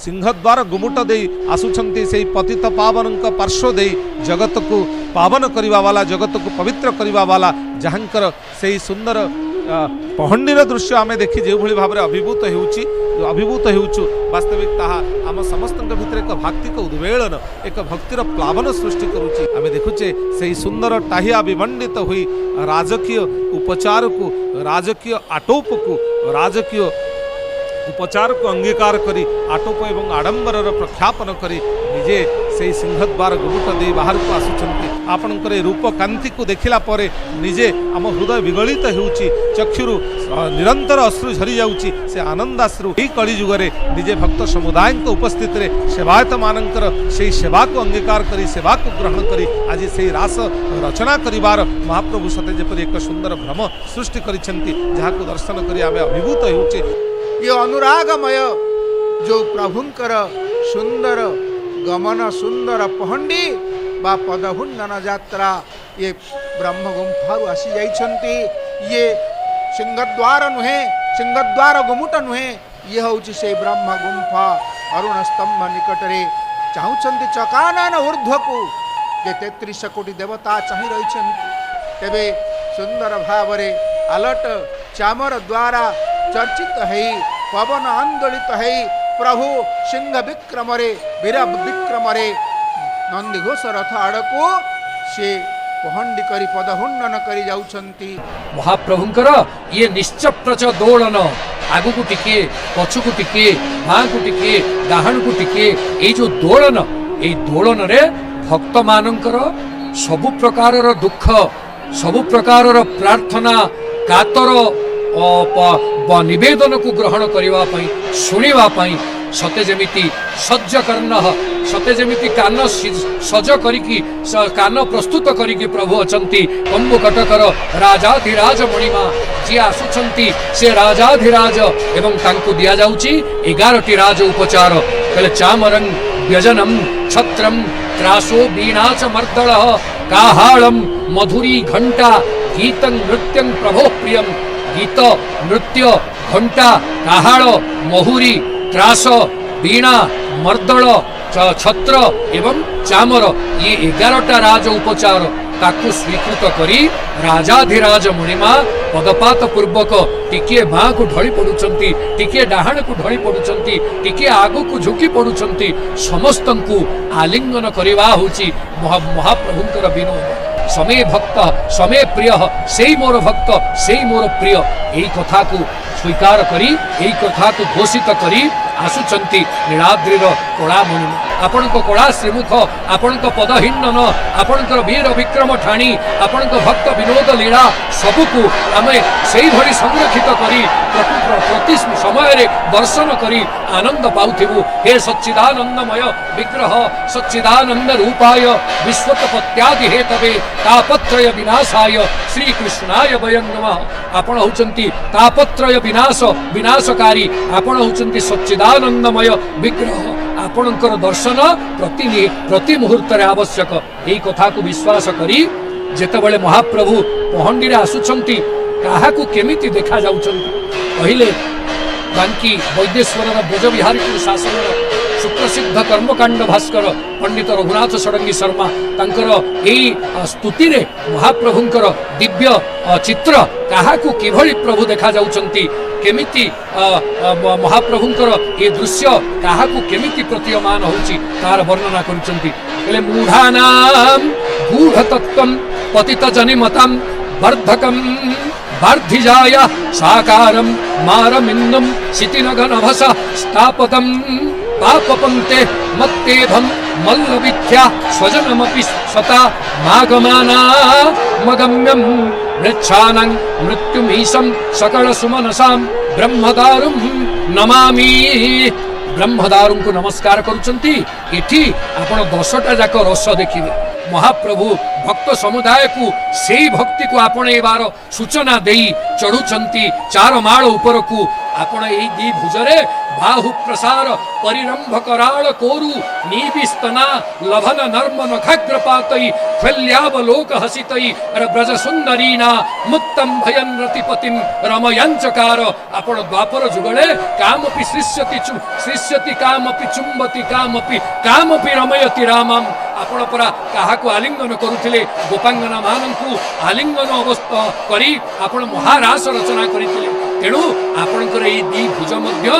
सिंहद्वार गुमुट दे आसुछंती से पतित पावन पार्श्व दे जगत को पावन करिवा वाला जगत को पवित्र करिवा वाला जहाँकर से सुंदर पहंडीर दृश्य आम देखी जो भाव में अभिभूत होउछु वास्तविक ताहा आम समस्त भितर एक भाक्तिक उद्वेलन एक भक्तिर प्लावन सृष्टि करुच्ची आम देखुचे से सुंदर टाहिया विमंडित हुई राजकीय उपचार को राजकीय आटोप को राजकीय उपचार को अंगीकार करी आटोप एवं आडंबर प्रख्यापन करी निजे से सिंहद्वार गुमुट दे बाहर को आसुचंती आपणकर रूप कांति को देखिला परे निजे आम हृदय विगलित होउची चक्षुरु निरंतर अश्रु झरी जाउची से आनंदाश्रु एही कली जुगरे निजे भक्त समुदाय उपस्थित रे सेवायत मानकर से सेवा को अंगीकार करी सेवा को ग्रहण करी आज से रास रचना करिवार महाप्रभु सते जेपरि एक सुंदर भ्रम सृष्टि करिसेंती जहाको दर्शन करी आमे अभिभूत होउची ये अनुरागमय जो प्रभुंकर सुंदर गमन सुंदर पहंडी बा पदहुंडन यात्रा ये ब्रह्म गुंफारु आसी जाइछंती ये सिंहद्वार नुहे सिंहद्वार गुमुट नुहे ये होउची से ब्रह्म गुंफा अरुण स्तंभ निकटरे चाहुचंती चकानन ऊर्ध्व को जे 33 कोटी देवता चाहि रहिछंती तेबे सुंदर भावरे आलट चामर द्वारा चर्चित है पवन आंदोलित है प्रभु सिंह विक्रम वीर विक्रम नंदीघोष रथ आड़को से पहंडी करी पदहुंडन करी जाउछंती महाप्रभुंकर ये निश्चप्रच दौड़न आगु को टिके पछु को टिके मां को टिके डाहण को टिके ये जो दौड़न ये दौड़न रे भक्त मानकर सबु प्रकार दुख सबु प्रकार प्रार्थना कातर निवेदन को ग्रहण करने शुणा सते जमिति सज्ज कर्ण सते जमिति कान सज करिकी कान प्रस्तुत करिकी प्रभु अचंती कंबु कटकर राजाधिराज मणिमा जी आसुचंती से राजाधिराज एवं तांकु दिया जाउची 11टी राज उपचार कले चामरं व्यजनम छत्रम त्रासो वीणाच मर्दळ काहाळम मधुरी घंटा गीतं नृत्यं प्रभो प्रियम गीत नृत्य घंटा काहाळ महुरी त्रास वीणा मर्दल छत्र एवं चामर ये 11टा राज उपचार ताकू स्वीकृत करी राजाधिराज मणिमा पदपात पूर्वक टिके बाँ को ढली पड़ुचंती टिके डाहाण को ढली पड़ुचंती टिके आगु को झुकी पड़ुचंती समस्तंकु आलिंगन करवा होची महाप्रभुंकर विनोद समय भक्त समय प्रिय सेई मोर भक्त सेई मोर प्रिय यही कथा को स्वीकार करी यही कथा को घोषित करी आसुचंती नीलाद्रीर कलामणि आपण कला श्रीमुख आपण पदहिंडन आपण वीर विक्रम ठाणी आपण भक्त विनोद लीला सबको आम से भली संरक्षित करी प्रति समय दर्शन करी आनंद पाउथिबु हे सच्चिदानंदमय विग्रह सच्चिदानंद रूपाय विश्वोत्पत्त्यादि हेतवे तापत्रय विनाशाय श्री कृष्णाय वयं नमः आपण होचंती तापत्रय विनाश विनाशकारी आपण होचंती सच्चिदानंदमय विग्रह आपणकर दर्शन प्रति मुहूर्त आवश्यक यही कथा को विश्वास करी जेतेबेले महाप्रभु पहंडी आसुचंती काहाकू केमिति देखा जाउचंती पहिले बांकी वैद्येश्वर ब्रजविहारी शासन सुप्रसिद्ध कर्मकांड भास्कर पंडित रघुनाथ षडंगी शर्मा तांकर एई स्तुति रे महाप्रभुंकर दिव्य चित्र काहाकू किभली प्रभु देखा जाउचंती केमिति महाप्रभुंकर ये दृश्य काहाकू केमिति प्रतीयमान होउची तार वर्णना करूचंती एले मूढ़ानाम गूढ़ तत्वम पतित जनिमतम वर्धकम वर्धिजाय साकारम मारमिन्दम शितिनगनभस स्थापतम पापपंते मत्तेभम मल्लविख्या स्वजनमपि सता मागमाना मगम्यम मृच्छानं मृत्युमीशं सकल सुमनसाम ब्रह्मदारुं नमामि ब्रह्मदारुं को नमस्कार करुचंती इठी आपण 10टा जाक रस देखिबे महाप्रभु भक्त समुदाय को सेई भक्ति को आपणेबार सूचना देई चढ़ुचंती चार माळ ऊपर को आपण एई दी भुजरे बाहु प्रसार परिरंभ कराल कोरु नीबिस्तना लभन नर्म नखाग्रपातई ख्वल्यावलोक हसितई ब्रज सुंदरीना मुक्तम भयन रतिपतिम रमयंचकार आपण द्वापर जुगले कामपि सृष्यति कामपि चुंबति कामपि रमयति रामम आपण परा काहाको आलिंगन करुथिले गोपांगना मानंकु आलिंगन अवस्था करी आपण महारास रचना करिथिले तेणु आपणकर एई दी भुज मध्य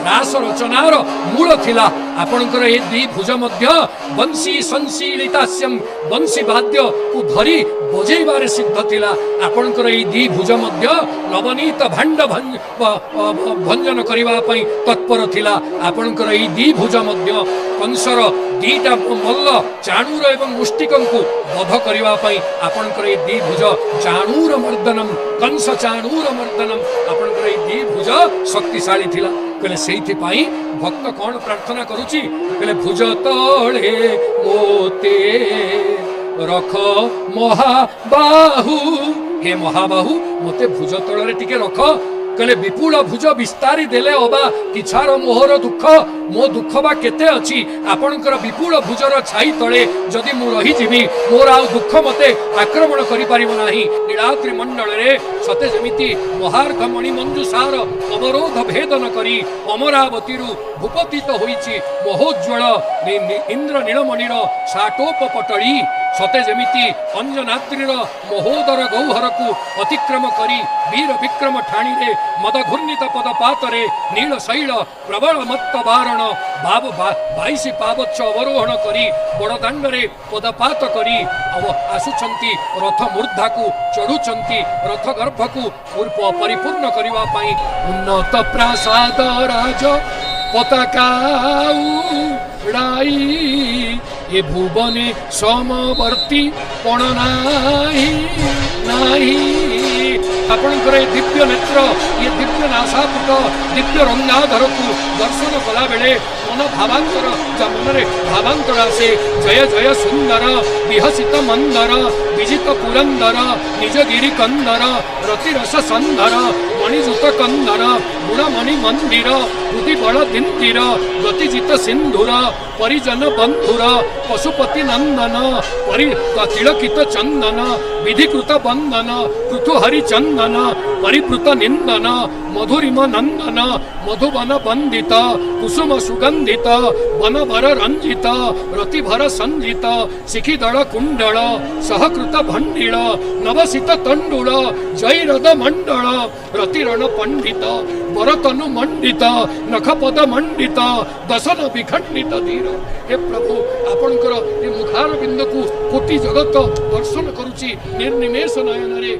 रास रचनार मूल थिला आपणकर ए दी भुज मध्य बंशी संशीलितास्यम बंशी वाद्य को धरी बजेबारे सिद्ध थिला आपणकर ए दी भुज मध्य नवनीत भांड भंजन करिवा पई तत्पर थिला आपणकर ए दी भुज मध्य कंसर दीटा मल्ल चाणूर एवं मुष्टिकंकु वध करिवा पई आपणकर ए दी भुज चाणूर मर्दनम कंस चाणूर मर्दनम आपणकर ए दी भुज शक्तिशाली थिला कहले सेइथि पाई भक्त कौन प्रार्थना करुची कहले भुज तळे मोते रख महाबाहु हे महाबाहु मोते भुज तळे टिके रख कहले विपुल भुज विस्तारी देले अबा किछार मोहर दुख मो दुख बा केते अछि आपणकर विपुल भुजर छाई तळे जदि मु रही जिमि मोर आ दुख मते आक्रमण करि परिबो नाही नीलाद्रि मंडल रे सते जेमिति महार्घ मणि मंजुसार अवरोध भेदन करी अमरावतीरु भूपतित होईछि महोज्वल इंद्र नीलमणिर साटोप पटळी सते जेमिति अंजनाद्रिर महोदर गौहर को अतिक्रम करी वीर विक्रम ठाणी रे मद घूर्णित पदपात रे नील शैल प्रबल मत्त बारण बाब 22 पावच्छ अवरोहण करी बड़दाण्ड रे पदपात करी आसुचंती रथ मूर्धा को चढ़ुचंती रथ गर्भ को परिपूर्ण करिवा पाई उन्नत प्रासाद राज पताका उड़ाई ये भुवने समवर्ती पण नाही आपणकर दिव्य नेत्र ये दिव्य नासापुट दिव्य रंगाधर को दर्शन कला बेले मन भावांतर मन भावांतर आसे जय जय सुंदर विहसित मंदर विजित पुरंदर निजगिरी कंदर रतिरस संदर मणिजुत कंदर गुणमणि मंदिर बुद्धि बड़ दिंतिर गतिजित सिंधुर परिजन बंधुर पशुपति नंदन तिलकित चंदन विधिकृत बंदन पृथुहरि चंदन परिप्लुत निंदन मधुरिम नंदन मधुवन बंदित कुसुम सुगंधित वनभर रंजित रतिभर संजित शिखिदल कुंडल सहकृत भंडिल नवसित तंडुल जयरद मंडल रतिरण पंडित वरतनु मंडित नखपद मंडित दशन विखंडित धीर हे प्रभु आपणकर ए मुखार बिंद को कोटि जगत दर्शन करुची निर्निमेष नयन रे।